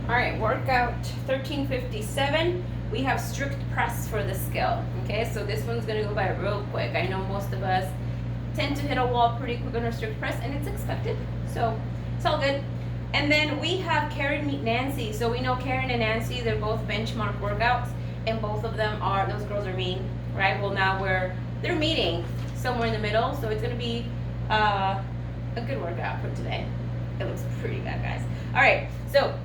All right, workout 1357. We have strict press for the skill. Okay, so this one's gonna go by real quick. I know most of us tend to hit a wall pretty quick on our strict press, and it's expected, so it's all good. And then we have Karen meet Nancy. So we know Karen and Nancy, they're both benchmark workouts, and both of them are, those girls are mean, right? Well, now they're meeting somewhere in the middle, so it's gonna be a good workout for today. It looks pretty bad, guys. All right, so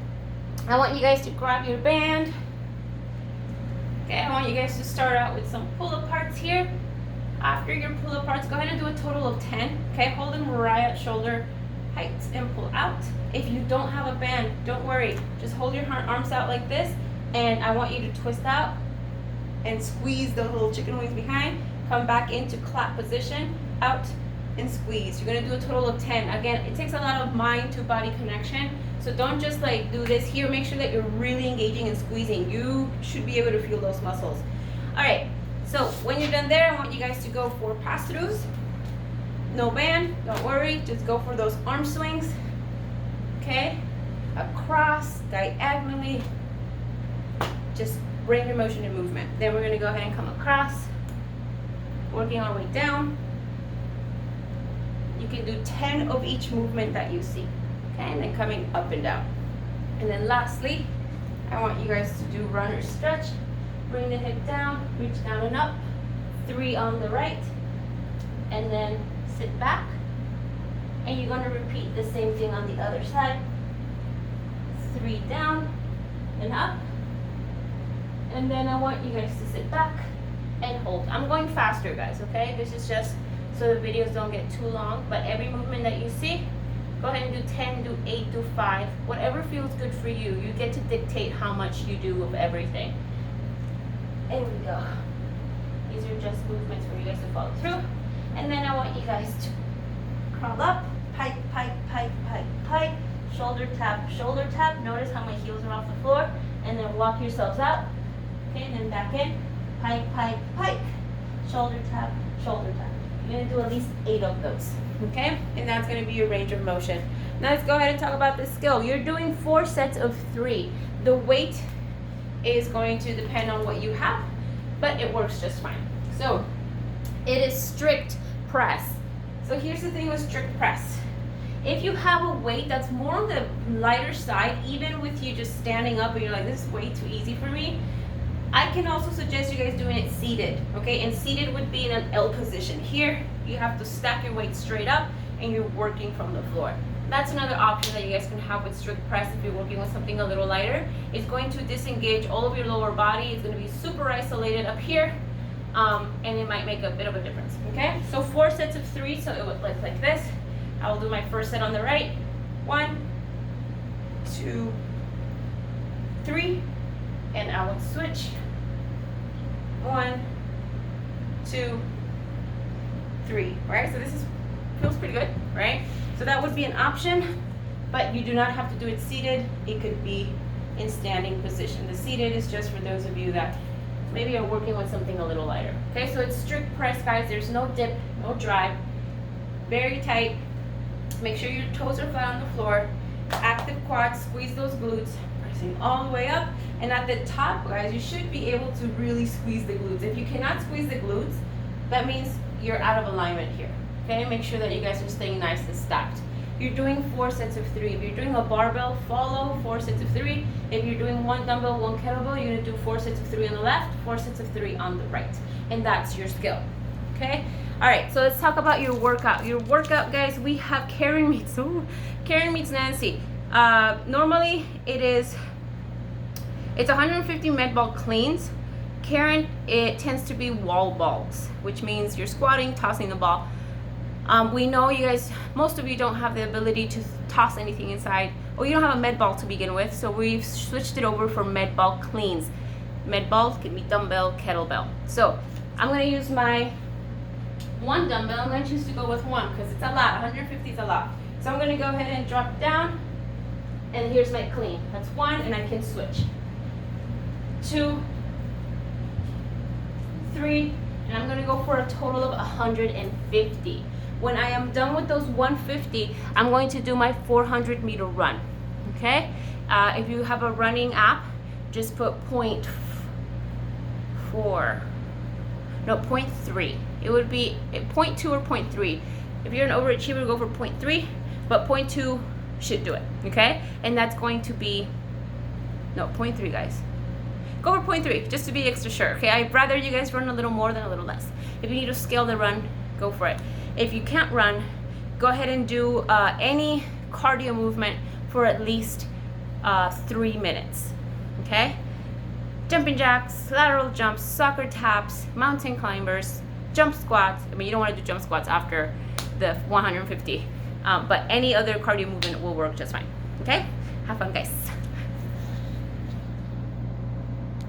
I want you guys to grab your band. Okay, I want you guys to start out with some pull-up parts here. After your pull-up parts, go ahead and do a total of 10. Okay, hold them right at shoulder height and pull out. If you don't have a band, don't worry. Just hold your arms out like this, and I want you to twist out and squeeze the little chicken wings behind. Come back into clap position, out and squeeze. You're gonna do a total of 10. Again, it takes a lot of mind to body connection. So don't just like do this here. Make sure that you're really engaging and squeezing. You should be able to feel those muscles. All right, so when you're done there, I want you guys to go for pass-throughs. No band, don't worry. Just go for those arm swings. Okay, across, diagonally. Just range of motion and movement. Then we're gonna go ahead and come across, working our way down. You can do 10 of each movement that you see. Okay, and then coming up and down. And then lastly, I want you guys to do runner stretch. Bring the hip down, reach down and up. 3 on the right. And then sit back. And you're gonna repeat the same thing on the other side. 3 down and up. And then I want you guys to sit back and hold. I'm going faster, guys, okay? This is just so the videos don't get too long, but every movement that you see, go ahead and do 10, do 8, do 5, whatever feels good for you. You get to dictate how much you do of everything. There we go. These are just movements for you guys to follow through. And then I want you guys to crawl up, pike, pike, pike, pike, pike, shoulder tap, shoulder tap. Notice how my heels are off the floor. And then walk yourselves out. Okay, and then back in, pike, pike, pike, shoulder tap, shoulder tap. You're gonna do at least 8 of those. Okay, and that's going to be your range of motion. Now let's go ahead and talk about the skill. You're doing 4 sets of 3. The weight is going to depend on what you have, but it works just fine. So it is strict press. So here's the thing with strict press. If you have a weight that's more on the lighter side, even with you just standing up and you're like, this is way too easy for me, I can also suggest you guys doing it seated, okay? And seated would be in an L position. Here, you have to stack your weight straight up and you're working from the floor. That's another option that you guys can have with strict press if you're working with something a little lighter. It's going to disengage all of your lower body. It's going to be super isolated up here, and it might make a bit of a difference, okay? So 4 sets of 3, so it would look like this. I will do my first set on the right. 1, 2, 3, and I will switch. 1, 2, 3, right? So this feels pretty good, right? So that would be an option, but you do not have to do it seated. It could be in standing position. The seated is just for those of you that maybe are working with something a little lighter. Okay, so it's strict press, guys. There's no dip, no drive. Very tight. Make sure your toes are flat on the floor. Active quads, squeeze those glutes, pressing all the way up. And at the top, guys, you should be able to really squeeze the glutes. If you cannot squeeze the glutes, that means you're out of alignment here. Okay, make sure that you guys are staying nice and stacked. You're doing 4 sets of 3. If you're doing a barbell, follow 4 sets of 3. If you're doing 1 dumbbell, 1 kettlebell, you're gonna do 4 sets of 3 on the left, 4 sets of 3 on the right. And that's your skill, okay? All right, so let's talk about your workout. Your workout, guys, we have Karen meets Nancy. Normally, it's 150 med ball cleans. Karen, it tends to be wall balls, which means you're squatting, tossing the ball. We know you guys, most of you don't have the ability to toss anything inside, or you don't have a med ball to begin with, so we've switched it over for med ball cleans. Med balls can be dumbbell, kettlebell. So I'm gonna use my 1 dumbbell. I'm gonna choose to go with 1 because it's a lot. 150 is a lot. So I'm gonna go ahead and drop down, and here's my clean. That's 1, and I can switch. 2, 3, and I'm gonna go for a total of 150. When I am done with those 150, I'm going to do my 400-meter run, okay? If you have a running app, just put 0.4. No, 0.3. It would be 0.2 or 0.3. If you're an overachiever, go for 0.3, but 0.2 should do it, okay? And that's going to be, no, 0.3, guys. Go for 0.3, just to be extra sure, okay? I'd rather you guys run a little more than a little less. If you need to scale the run, go for it. If you can't run, go ahead and do any cardio movement for at least 3 minutes, okay? Jumping jacks, lateral jumps, soccer taps, mountain climbers, jump squats. I mean, you don't want to do jump squats after the 150, but any other cardio movement will work just fine, okay? Have fun, guys.